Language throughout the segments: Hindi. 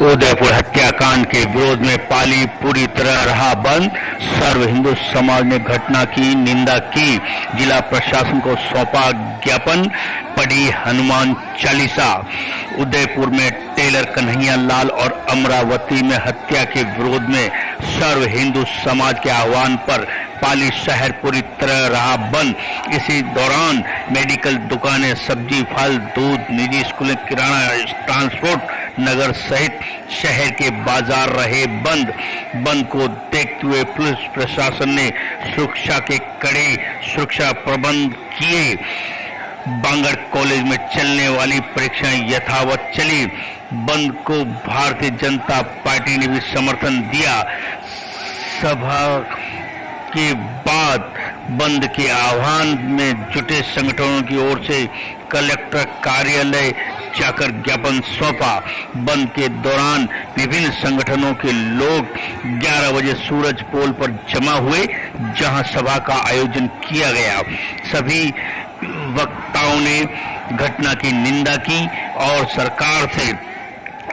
उदयपुर हत्याकांड के विरोध में पाली पूरी तरह रहा बंद। सर्व हिंदू समाज ने घटना की निंदा की। जिला प्रशासन को सौंपा ज्ञापन, पढ़ी हनुमान चालीसा। उदयपुर में टेलर कन्हैया लाल और अमरावती में हत्या के विरोध में सर्व हिंदू समाज के आह्वान पर पाली शहर पूरी तरह रहा बंद। इसी दौरान मेडिकल दुकानें, सब्जी, फल, दूध, निजी स्कूलें, किराना, ट्रांसपोर्ट नगर सहित शहर के बाजार रहे बंद। बंद को देखते हुए पुलिस प्रशासन ने सुरक्षा के कड़े सुरक्षा प्रबंध किए। बांगड़ कॉलेज में चलने वाली परीक्षाएं यथावत चली। बंद को भारतीय जनता पार्टी ने भी समर्थन दिया। सभा के बाद बंद के आह्वान में जुटे संगठनों की ओर से कलेक्टर कार्यालय जाकर ज्ञापन सौंपा। बंद के दौरान विभिन्न संगठनों के लोग 11 बजे सूरज पोल पर जमा हुए, जहां सभा का आयोजन किया गया। सभी वक्ताओं ने घटना की निंदा की और सरकार से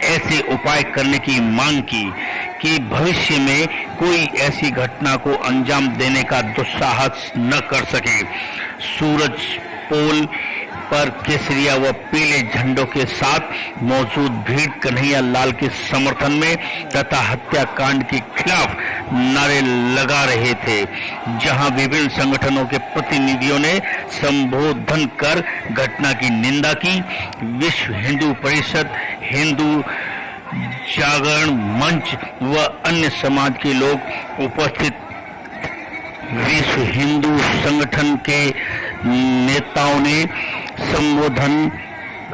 ऐसे उपाय करने की मांग की कि भविष्य में कोई ऐसी घटना को अंजाम देने का दुस्साहस न कर सके। सूरज पोल पर केसरिया व पीले झंडों के साथ मौजूद भीड़ कन्हैया लाल के समर्थन में तथा हत्याकांड के खिलाफ नारे लगा रहे थे, जहां विभिन्न संगठनों के प्रतिनिधियों ने संबोधन कर घटना की निंदा की। विश्व हिंदू परिषद, हिंदू जागरण मंच व अन्य समाज के लोग उपस्थित। विश्व हिंदू संगठन के नेताओं ने संबोधन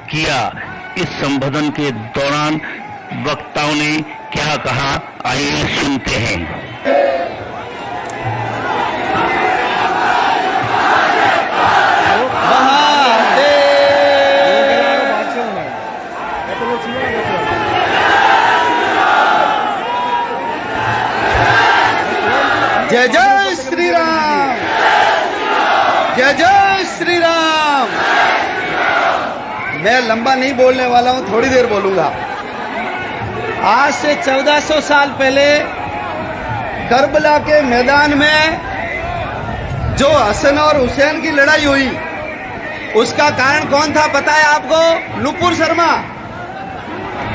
किया। इस संबोधन के दौरान वक्ताओं ने क्या कहा, आइए सुनते हैं। जय जय श्री राम, जय जय श्री राम। मैं लंबा नहीं बोलने वाला हूं, थोड़ी देर बोलूंगा। आज से 1400 साल पहले करबला के मैदान में जो हसन और हुसैन की लड़ाई हुई, उसका कारण कौन था पता है आपको? नुपुर शर्मा।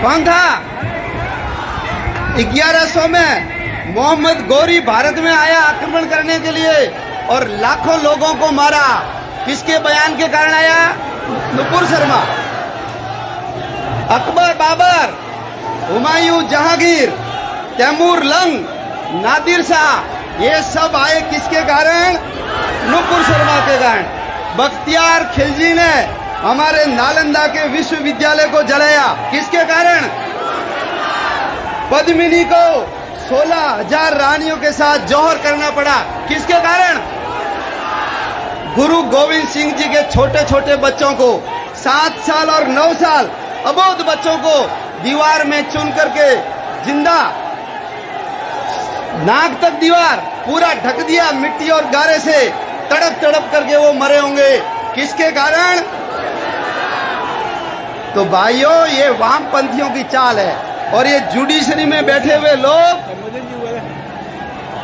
कौन था? 1100 में मोहम्मद गौरी भारत में आया आक्रमण करने के लिए और लाखों लोगों को मारा। किसके बयान के कारण आया? नुपुर शर्मा। अकबर, बाबर, हुमायूं, जहांगीर, तैमूर लंग, नादिर शाह, ये सब आए किसके कारण? नुपुर शर्मा के कारण। बख्तियार खिलजी ने हमारे नालंदा के विश्वविद्यालय को जलाया, किसके कारण? पद्मिनी को 16,000 रानियों के साथ जौहर करना पड़ा, किसके कारण? गुरु गोविंद सिंह जी के छोटे छोटे बच्चों को 7 साल और 9 साल अबोध बच्चों को दीवार में चुन करके जिंदा, नाक तक दीवार पूरा ढक दिया मिट्टी और गारे से, तड़प तड़प करके वो मरे होंगे, किसके कारण? तो भाइयों, ये वामपंथियों की चाल है। और ये जुडिशरी में बैठे हुए लोग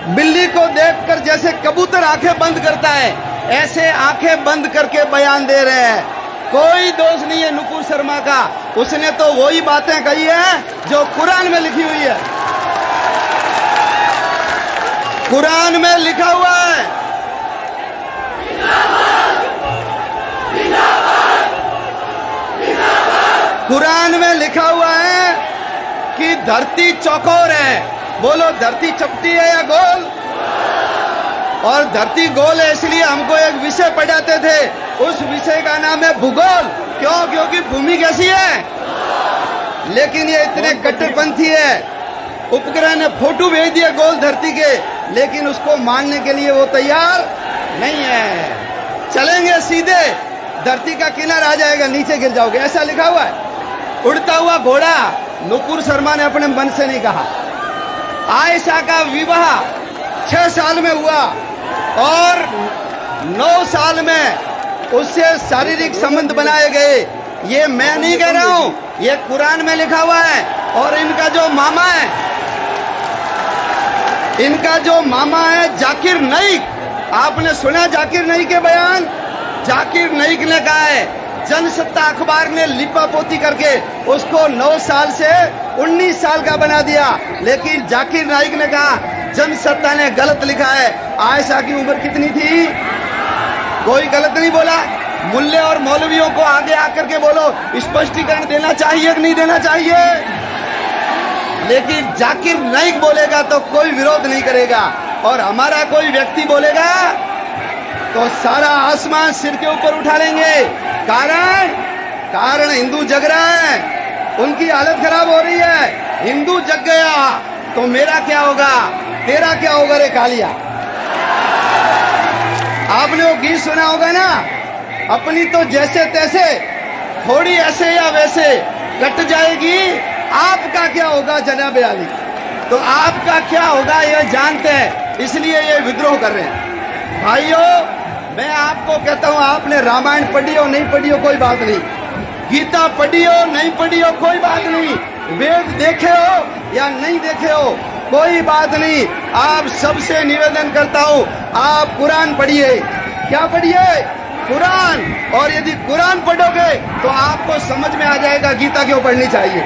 बिल्ली को देखकर जैसे कबूतर आंखें बंद करता है, ऐसे आंखें बंद करके बयान दे रहे हैं। कोई दोष नहीं है नुपुर शर्मा का, उसने तो वही बातें कही है जो कुरान में लिखी हुई है। कुरान में लिखा हुआ है, कुरान में लिखा हुआ है कि धरती चौकोर है। बोलो, धरती चपटी है या गोल? और धरती गोल है, इसलिए हमको एक विषय पढ़ाते थे, उस विषय का नाम है भूगोल। क्यों? क्योंकि भूमि कैसी है। लेकिन ये इतने कट्टरपंथी है, उपग्रह ने फोटो भेज दिया गोल धरती के, लेकिन उसको मानने के लिए वो तैयार नहीं है। चलेंगे सीधे, धरती का किनारा आ जाएगा, नीचे गिर जाओगे, ऐसा लिखा हुआ है। उड़ता हुआ घोड़ा नुपुर शर्मा ने अपने मन से नहीं कहा। आयशा का विवाह 6 साल में हुआ और 9 साल में उससे शारीरिक संबंध बनाए गए, ये मैं नहीं कह रहा हूं, ये कुरान में लिखा हुआ है। और इनका जो मामा है, इनका जो मामा है जाकिर नाइक, आपने सुना जाकिर नाइक के बयान? जाकिर नाइक ने कहा है, जनसत्ता अखबार ने लिपापोती करके उसको 9 साल से 19 साल का बना दिया, लेकिन जाकिर नाइक ने कहा जनसत्ता ने गलत लिखा है। आयशा की उम्र कितनी थी? कोई गलत नहीं बोला। मुल्ले और मौलवियों को आगे आकर के बोलो, स्पष्टीकरण देना चाहिए कि नहीं देना चाहिए? लेकिन जाकिर नाइक बोलेगा तो कोई विरोध नहीं करेगा, और हमारा कोई व्यक्ति बोलेगा तो सारा आसमान सिर के ऊपर उठा लेंगे। कारण हिंदू जग रहा है, उनकी हालत खराब हो रही है। हिंदू जग गया तो मेरा क्या होगा, तेरा क्या होगा रे कालिया? आपने वो गीत सुना होगा ना, अपनी तो जैसे तैसे, थोड़ी ऐसे या वैसे कट जाएगी, आपका क्या होगा जनाब अली? तो आपका क्या होगा ये जानते हैं, इसलिए ये विद्रोह कर रहे हैं। भाइयों, मैं आपको कहता हूं, आपने रामायण पढ़ी हो नहीं पढ़ी हो कोई बात नहीं, गीता पढ़ी हो नहीं पढ़ी हो कोई बात नहीं, वेद देखे हो या नहीं देखे हो कोई बात नहीं। आप सबसे निवेदन करता हूं, आप कुरान पढ़िए। क्या पढ़िए? कुरान। और यदि कुरान पढ़ोगे तो आपको समझ में आ जाएगा गीता क्यों पढ़नी चाहिए।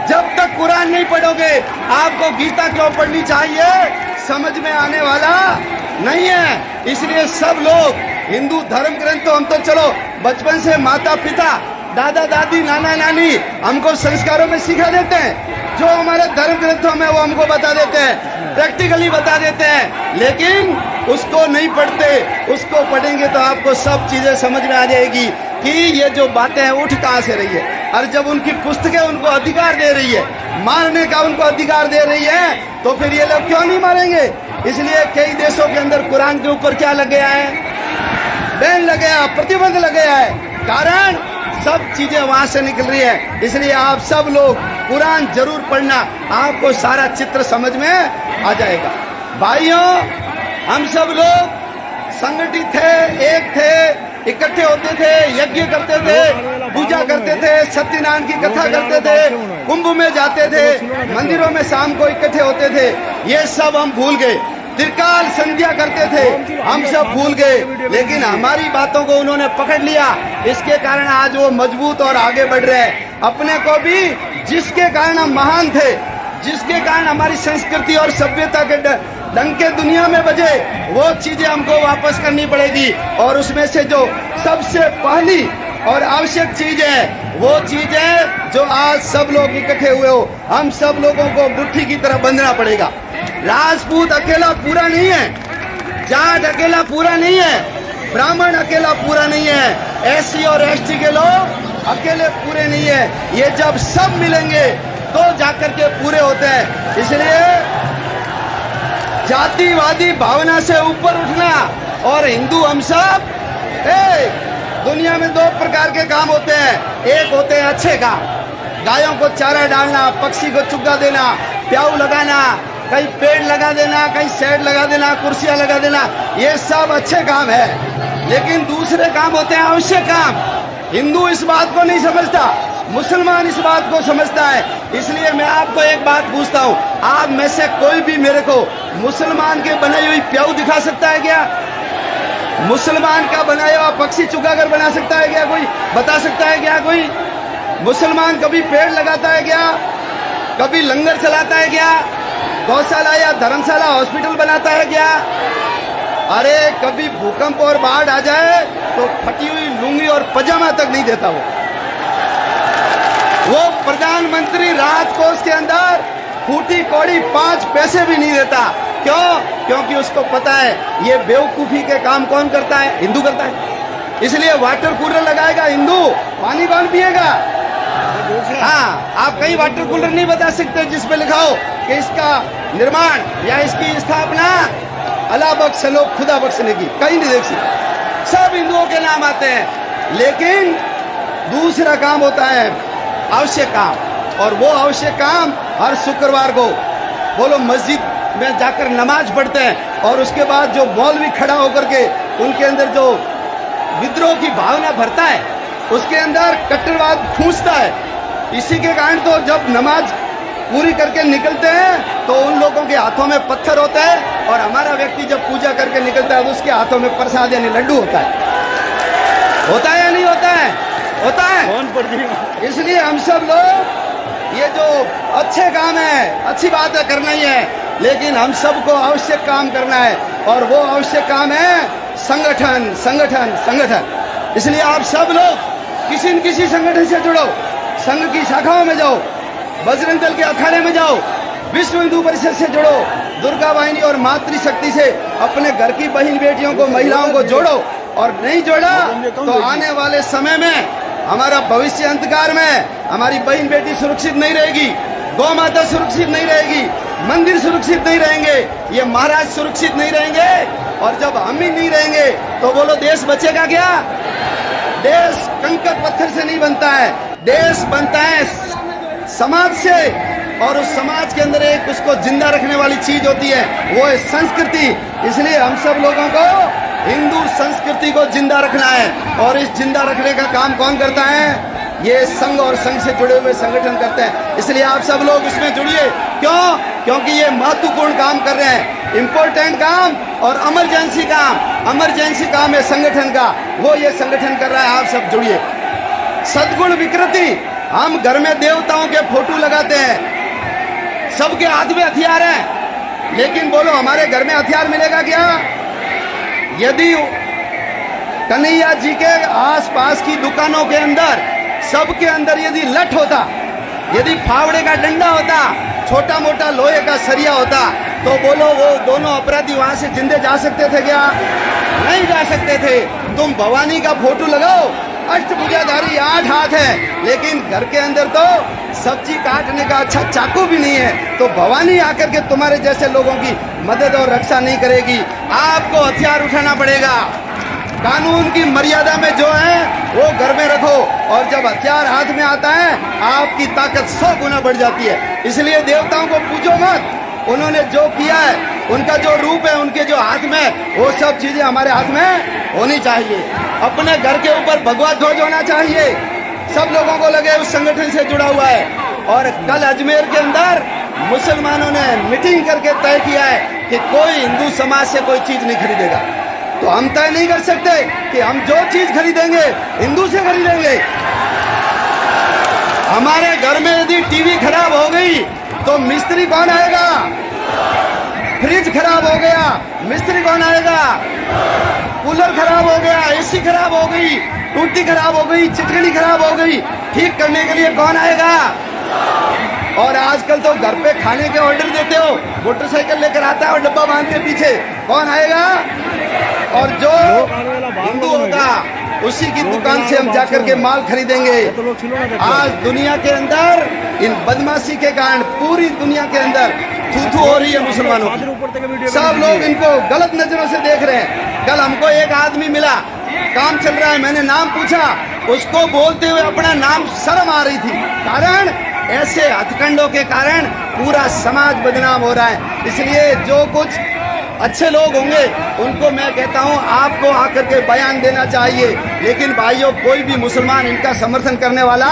जब तक कुरान नहीं पढ़ोगे, आपको गीता क्यों पढ़नी चाहिए समझ में आने वाला नहीं है। इसलिए सब लोग हिंदू धर्म ग्रंथ, तो हम तो चलो बचपन से माता पिता, दादा दादी, नाना नानी हमको संस्कारों में सिखा देते हैं, जो हमारे धर्म ग्रंथों में वो हमको बता देते हैं, प्रैक्टिकली बता देते हैं, लेकिन उसको नहीं पढ़ते। उसको पढ़ेंगे तो आपको सब चीजें समझ में आ जाएगी कि ये जो बातें हैं उठ कहां से रही है। और जब उनकी पुस्तकें उनको अधिकार दे रही है, मारने का उनको अधिकार दे रही है, तो फिर ये लोग क्यों नहीं मारेंगे? इसलिए कई देशों के अंदर कुरान के ऊपर क्या लग गया है? बैन लग गया, प्रतिबंध लग गया है। कारण सब चीजें वहां से निकल रही है। इसलिए आप सब लोग कुरान जरूर पढ़ना, आपको सारा चित्र समझ में आ जाएगा। भाइयों, हम सब लोग संगठित थे, एक थे, इकट्ठे होते थे, यज्ञ करते थे, पूजा करते थे, सत्यनारायण की कथा करते थे, कुंभ में जाते थे, मंदिरों में शाम को इकट्ठे होते थे। ये सब हम भूल गए। त्रिकाल संध्या करते थे, हम सब भूल गए। लेकिन हमारी बातों को उन्होंने पकड़ लिया, इसके कारण आज वो मजबूत और आगे बढ़ रहे हैं। अपने को भी, जिसके कारण हम महान थे, जिसके कारण हमारी संस्कृति और सभ्यता के डंके दुनिया में बजे, वो चीजें हमको वापस करनी पड़ेगी। और उसमें से जो सबसे पहली और आवश्यक चीज है, वो चीज है जो आज सब लोग इकट्ठे हुए हो, हम सब लोगों को मुट्ठी की तरह बंधना पड़ेगा। राजपूत अकेला पूरा नहीं है, जाट अकेला पूरा नहीं है, ब्राह्मण अकेला पूरा नहीं है, एससी और एसटी के लोग अकेले पूरे नहीं है। ये जब सब मिलेंगे तो जाकर के पूरे होते हैं। इसलिए जातिवादी भावना से ऊपर उठना, और हिंदू हम सब दुनिया में 2 प्रकार के काम होते हैं। एक होते हैं अच्छे काम, गायों को चारा डालना, पक्षी को चुग्गा देना, प्याऊ लगाना, कहीं पेड़ लगा देना, कहीं शेड लगा देना, कुर्सियां लगा देना, ये सब अच्छे काम है। लेकिन दूसरे काम होते हैं आवश्यक काम। हिंदू इस बात को नहीं समझता, मुसलमान इस बात को समझता है। इसलिए मैं आपको एक बात पूछता हूँ, आप में से कोई भी मेरे को मुसलमान के बनाई हुई प्याऊ दिखा सकता है क्या? मुसलमान का बनाया हुआ पक्षी चुगाकर बना सकता है क्या कोई? बता सकता है क्या कोई? मुसलमान कभी पेड़ लगाता है क्या? कभी लंगर चलाता है क्या? गौशाला या धर्मशाला, हॉस्पिटल बनाता है क्या? अरे कभी भूकंप और बाढ़ आ जाए तो फटी हुई लुंगी और पजामा तक नहीं देता वो प्रधानमंत्री राहत कोष के अंदर फूटी कौड़ी 5 पैसे भी नहीं देता। क्यों? क्योंकि उसको पता है ये बेवकूफी के काम कौन करता है? हिंदू करता है। इसलिए वाटर कूलर लगाएगा हिंदू, पानी कौन पिएगा? हाँ, आप कहीं वाटर कूलर नहीं बता सकते जिसपे लिखा हो कि इसका निर्माण या इसकी स्थापना अल्लाह बख्श लो खुदा बख्शने की, कहीं नहीं देख सकते। सब हिंदुओं के नाम आते हैं। लेकिन दूसरा काम होता है आवश्यक काम, और वो आवश्यक काम हर शुक्रवार को वो लोग मस्जिद में जाकर नमाज पढ़ते हैं, और उसके बाद जो मौलवी खड़ा होकर के उनके अंदर जो विद्रोह की भावना भरता है, उसके अंदर कट्टरवाद ठूंसता है। इसी के कारण तो जब नमाज पूरी करके निकलते हैं तो उन लोगों के हाथों में पत्थर होता है, और हमारा व्यक्ति जब पूजा करके निकलता है तो उसके हाथों में प्रसाद यानी लड्डू होता है या नहीं होता है? होता है। इसलिए हम सब लोग ये जो अच्छे काम है, अच्छी बात है, करना ही है, लेकिन हम सबको आवश्यक काम करना है, और वो आवश्यक काम है संगठन, संगठन, संगठन। इसलिए आप सब लोग किसी न किसी संगठन से जुड़ो, संघ की शाखाओं में जाओ, बजरंग दल के अखाड़े में जाओ, विश्व हिंदू परिषद से जुड़ो, दुर्गा वाहिनी और मातृशक्ति से अपने घर की बहन बेटियों को, महिलाओं को जोड़ो। और नहीं जोड़ा तो आने वाले समय में हमारा भविष्य अंधकार में, हमारी बहन बेटी सुरक्षित नहीं रहेगी, गौ माता सुरक्षित नहीं रहेगी, मंदिर सुरक्षित नहीं रहेंगे, ये महाराज सुरक्षित नहीं रहेंगे। और जब हम ही नहीं रहेंगे तो बोलो देश बचेगा क्या? देश कंकर पत्थर से नहीं बनता है, देश बनता है समाज से, और उस समाज के अंदर एक उसको जिंदा रखने वाली चीज होती है, वो है संस्कृति। इसलिए हम सब लोगों को हिंदू संस्कृति को जिंदा रखना है, और इस जिंदा रखने का काम कौन करता है? ये संघ और संघ से जुड़े हुए संगठन करते हैं। इसलिए आप सब लोग इसमें जुड़िए। क्यों? क्योंकि ये महत्वपूर्ण काम कर रहे हैं, इम्पोर्टेंट काम और इमरजेंसी काम। इमरजेंसी काम है संगठन का, वो ये संगठन कर रहा है, आप सब जुड़िए। सद्गुण विकृति, हम घर में देवताओं के फोटो लगाते हैं, सबके हाथ में हथियार है, लेकिन बोलो हमारे घर में हथियार मिलेगा क्या? यदि कन्हैया जी के आसपास की दुकानों के अंदर, सबके अंदर यदि लठ होता, यदि फावड़े का डंडा होता, छोटा मोटा लोहे का सरिया होता, तो बोलो वो दोनों अपराधी वहां से जिंदे जा सकते थे क्या? नहीं जा सकते थे। तुम भवानी का फोटो लगाओ, अष्टभुजाधारी 8 हाथ है, लेकिन घर के अंदर तो सब्जी काटने का अच्छा चाकू भी नहीं है, तो भवानी आकर के तुम्हारे जैसे लोगों की मदद और रक्षा नहीं करेगी। आपको हथियार उठाना पड़ेगा। कानून की मर्यादा में जो है वो घर में रखो, और जब हथियार हाथ में आता है आपकी ताकत 100 गुना बढ़ जाती है। इसलिए देवताओं को पूजो मत, उन्होंने जो किया है, उनका जो रूप है, उनके जो हाथ में, वो सब चीजें हमारे हाथ में होनी चाहिए। अपने घर के ऊपर भगवा ध्वज होना चाहिए, सब लोगों को लगे उस संगठन से जुड़ा हुआ है। और कल अजमेर के अंदर मुसलमानों ने मीटिंग करके तय किया है कि कोई हिंदू समाज से कोई चीज नहीं खरीदेगा। तो हम तय नहीं कर सकते कि हम जो चीज खरीदेंगे हिंदू से खरीदेंगे। हमारे घर में यदि टीवी खराब हो गई तो मिस्त्री कौन आएगा? फ्रिज खराब हो गया, मिस्त्री कौन आएगा? कूलर खराब हो गया, एसी खराब हो गई, टूटी खराब हो गई, चिटकनी खराब हो गई, ठीक करने के लिए कौन आएगा? और आजकल तो घर पे खाने के ऑर्डर देते हो, मोटरसाइकिल लेकर आता है और डब्बा बांध के पीछे, कौन आएगा? और जो हिंदू होगा उसी की दुकान से हम जाकर के माल खरीदेंगे। आज दुनिया के अंदर इन बदमाशी के कारण पूरी दुनिया के अंदर थू हो रही है मुसलमानों की। सब लोग इनको गलत नजरों से देख रहे हैं। कल हमको एक आदमी मिला, काम चल रहा है, मैंने नाम पूछा, उसको बोलते हुए अपना नाम शर्म आ रही थी। कारण ऐसे हथकंडों के कारण पूरा समाज बदनाम हो रहा है। इसलिए जो कुछ अच्छे लोग होंगे उनको मैं कहता हूं आपको आकर के बयान देना चाहिए। लेकिन भाइयों, कोई भी मुसलमान इनका समर्थन करने वाला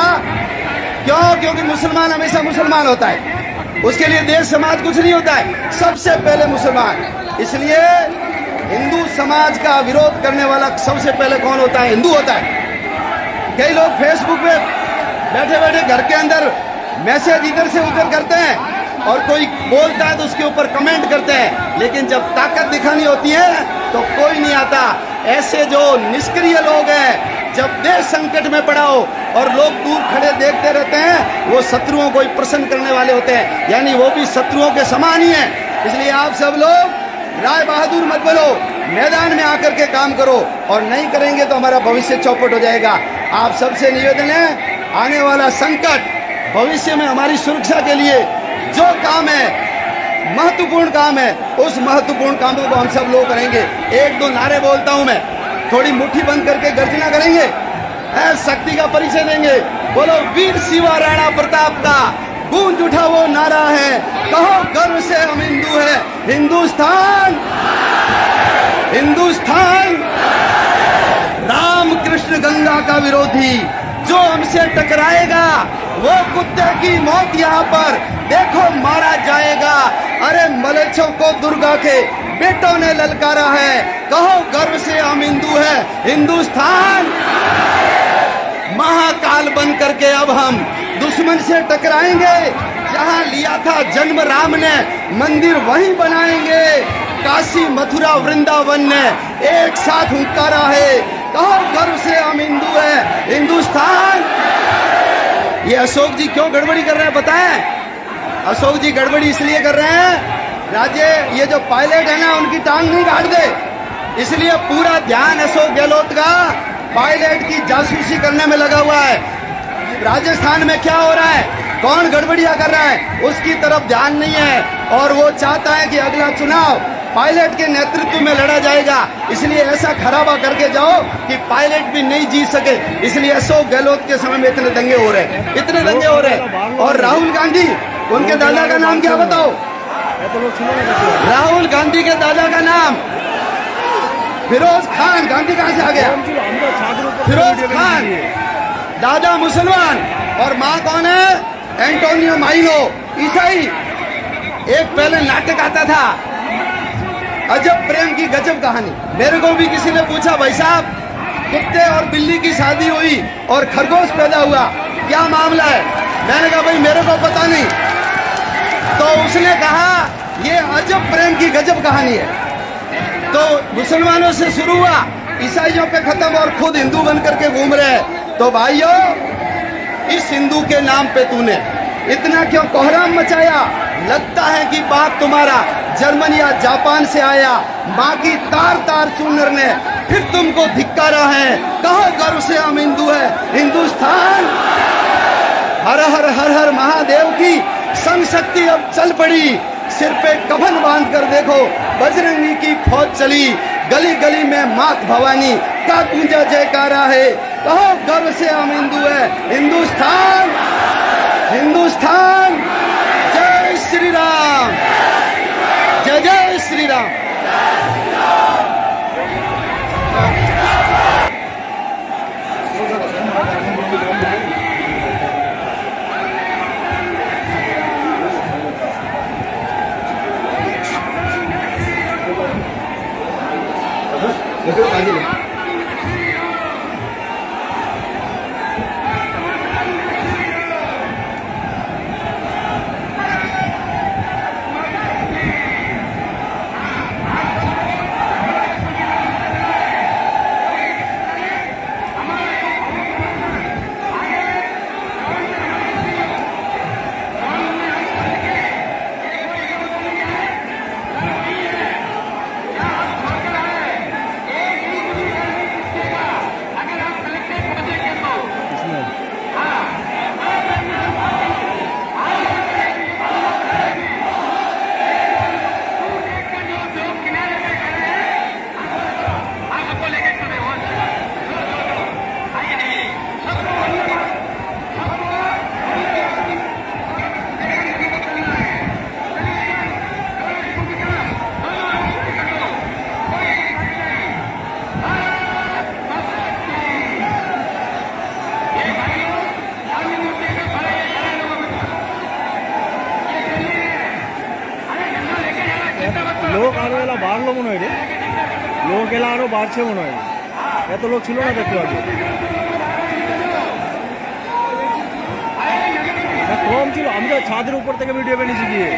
क्यों? क्योंकि मुसलमान हमेशा मुसलमान होता है, उसके लिए देश समाज कुछ नहीं होता है, सबसे पहले मुसलमान। इसलिए हिंदू समाज का विरोध करने वाला सबसे पहले कौन होता है? हिंदू होता है। कई लोग फेसबुक पे बैठे बैठे घर के अंदर मैसेज इधर से उधर करते हैं, और कोई बोलता है तो उसके ऊपर कमेंट करते हैं, लेकिन जब ताकत दिखानी होती है तो कोई नहीं आता। ऐसे जो निष्क्रिय लोग हैं, जब देश संकट में पड़ा हो और लोग दूर खड़े देखते रहते हैं, वो शत्रुओं को ही प्रसन्न करने वाले होते हैं, यानी वो भी शत्रुओं के समान ही हैं। इसलिए आप सब लोग राय बहादुर मत बोलो, मैदान में आकर के काम करो, और नहीं करेंगे तो हमारा भविष्य चौपट हो जाएगा। आप सबसे निवेदन है, आने वाला संकट, भविष्य में हमारी सुरक्षा के लिए जो काम है, महत्वपूर्ण काम है, उस महत्वपूर्ण कामों को हम सब लोग करेंगे। 1-2 नारे बोलता हूं मैं, थोड़ी मुट्ठी बंद करके गर्जना करेंगे, शक्ति का परिचय देंगे। बोलो वीर शिवा राणा प्रताप का गूंज उठा वो नारा है, कहो गर्व से हम हिंदू है, हिंदुस्तान, हिंदुस्तान, राम कृष्ण कृष्ण गंगा का विरोधी, जो हमसे टकराएगा वो कुत्ते की मौत यहाँ पर देखो मारा जाएगा। अरे मलेच्छों को दुर्गा के बेटों ने ललकारा है, कहो गर्व से हम हिंदू है। हिंदुस्तान महाकाल बन करके अब हम दुश्मन से टकराएंगे। जहां लिया था जन्म राम ने, मंदिर वहीं बनाएंगे। काशी मथुरा वृंदावन ने एक साथ हुंकारा है, कहो गर्व से हम हिंदू है। हिंदुस्तान। ये अशोक जी क्यों गड़बड़ी कर रहे हैं बताएं? अशोक जी गड़बड़ी इसलिए कर रहे हैं, राज्य ये जो पायलट है ना उनकी टांग नहीं काट दे, इसलिए पूरा ध्यान अशोक गहलोत का पायलट की जासूसी करने में लगा हुआ है। राजस्थान में क्या हो रहा है, कौन गड़बड़ियां कर रहा है, उसकी तरफ ध्यान नहीं है। और वो चाहता है कि अगला चुनाव पायलट के नेतृत्व में लड़ा जाएगा, इसलिए ऐसा खराबा करके जाओ कि पायलट भी नहीं जीत सके। इसलिए अशोक गहलोत के समय में इतने दंगे हो रहे, इतने दंगे हो रहे। और राहुल गांधी, उनके दादा का नाम क्या बताओ? राहुल गांधी के दादा का नाम फिरोज खान। गांधी कहां से आ गया? फिरोज खान। दादा मुसलमान और माँ कौन है? एंटोनियो माइनो, ईसाई। एक पहले नाटक आता था अजब प्रेम की गजब कहानी। मेरे को भी किसी ने पूछा, भाई साहब कुत्ते और बिल्ली की शादी हुई और खरगोश पैदा हुआ, क्या मामला है? मैंने कहा भाई मेरे को पता नहीं। तो उसने कहा ये अजब प्रेम की गजब कहानी है। तो मुसलमानों से शुरू हुआ, ईसाइयों पे खत्म और खुद हिंदू बन करके घूम रहे हैं। तो भाइयों, इस हिंदू के नाम पे तूने इतना क्यों कोहराम मचाया? लगता है कि बाप तुम्हारा जर्मन या जापान से आया। माँ की तार तार चूनर ने फिर तुमको धिक्कारा है, कहो गर्व से हम हिंदू है। हिंदुस्तान। हर हर हर हर महादेव की संग शक्ति अब चल पड़ी। सिर पे कफन बांध कर देखो, बजरंगी की फौज चली। गली गली में मात भवानी का गूंजा जयकारा है, कहो गर्व से हम हिंदू है। हिंदुस्तान। हिंदुस्तान। जय श्री राम। जय जय श्री राम। লোক আরো এলা বাড়লো মনে হয় রে, লোক এলা আরো বাড়ছে মনে হয়। এত লোক ছিল না দেখতে আগে, কম ছিল। আমি তো ছাদের উপর থেকে ভিডিও বানিয়েছি গিয়ে।